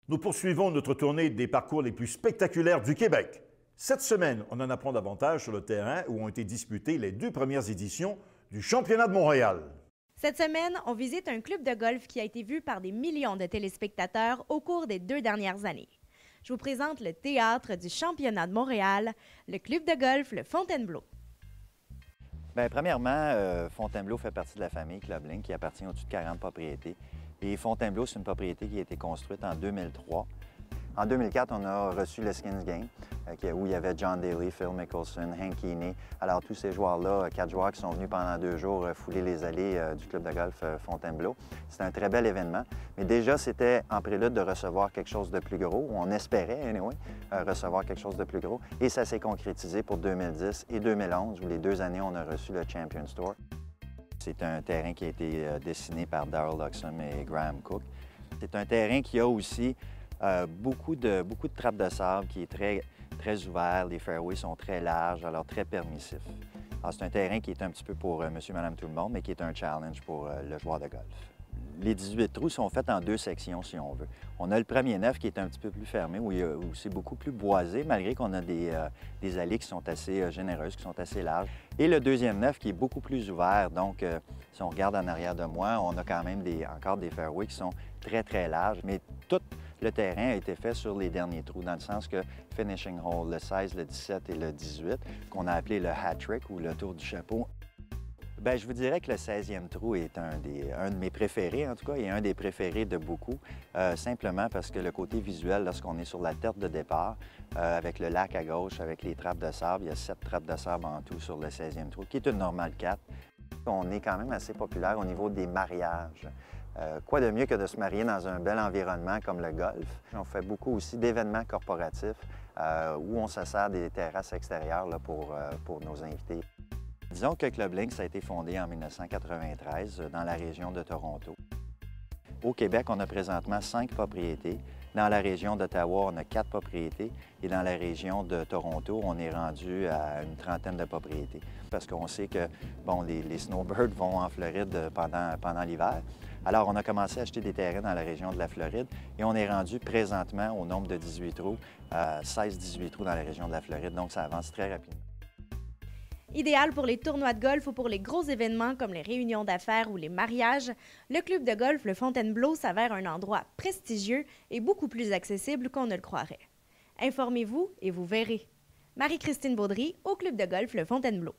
Nous poursuivons notre tournée des parcours les plus spectaculaires du Québec. Cette semaine, on en apprend davantage sur le terrain où ont été disputées les 2 premières éditions du Championnat de Montréal. Cette semaine, on visite un club de golf qui a été vu par des millions de téléspectateurs au cours des 2 dernières années. Je vous présente le théâtre du Championnat de Montréal, le club de golf le Fontainebleau. Bien, premièrement, Fontainebleau fait partie de la famille Club Link qui appartient au-dessus de 40 propriétés. Et Fontainebleau, c'est une propriété qui a été construite en 2003. En 2004, on a reçu le Skins Game, où il y avait John Daly, Phil Mickelson, Hank Keeney. Alors, tous ces joueurs-là, 4 joueurs qui sont venus pendant 2 jours fouler les allées du club de golf Fontainebleau. C'était un très bel événement. Mais déjà, c'était en prélude de recevoir quelque chose de plus gros. On espérait, anyway, recevoir quelque chose de plus gros. Et ça s'est concrétisé pour 2010 et 2011, où les 2 années, on a reçu le Champions Tour. C'est un terrain qui a été dessiné par Darrell Luxon et Graham Cook. C'est un terrain qui a aussi beaucoup de trappes de sable, qui est très ouvert. Les fairways sont très larges, alors très permissifs. C'est un terrain qui est un petit peu pour monsieur, madame, tout le monde, mais qui est un challenge pour le joueur de golf. Les 18 trous sont faits en 2 sections, si on veut. On a le premier 9 qui est un petit peu plus fermé, où c'est beaucoup plus boisé, malgré qu'on a des allées qui sont assez généreuses, qui sont assez larges. Et le deuxième 9 qui est beaucoup plus ouvert. Donc, si on regarde en arrière de moi, on a quand même encore des fairways qui sont très larges. Mais tout le terrain a été fait sur les derniers trous, dans le sens que finishing hole, le 16, le 17 et le 18, qu'on a appelé le hat-trick ou le tour du chapeau. Bien, je vous dirais que le 16e trou est un de mes préférés, en tout cas, et un des préférés de beaucoup, simplement parce que le côté visuel, lorsqu'on est sur la tête de départ, avec le lac à gauche, avec les trappes de sable, il y a 7 trappes de sable en tout sur le 16e trou, qui est une normale 4. On est quand même assez populaire au niveau des mariages. Quoi de mieux que de se marier dans un bel environnement comme le golf? On fait beaucoup aussi d'événements corporatifs où on se sert des terrasses extérieures là, pour nos invités. Disons que Club Link, ça a été fondé en 1993 dans la région de Toronto. Au Québec, on a présentement 5 propriétés. Dans la région d'Ottawa, on a 4 propriétés. Et dans la région de Toronto, on est rendu à une trentaine de propriétés. Parce qu'on sait que bon, les snowbirds vont en Floride pendant l'hiver. Alors, on a commencé à acheter des terrains dans la région de la Floride et on est rendu présentement au nombre de 18 trous, 16-18 trous dans la région de la Floride. Donc, ça avance très rapidement. Idéal pour les tournois de golf ou pour les gros événements comme les réunions d'affaires ou les mariages, le club de golf le Fontainebleau s'avère un endroit prestigieux et beaucoup plus accessible qu'on ne le croirait. Informez-vous et vous verrez. Marie-Christine Baudry au club de golf le Fontainebleau.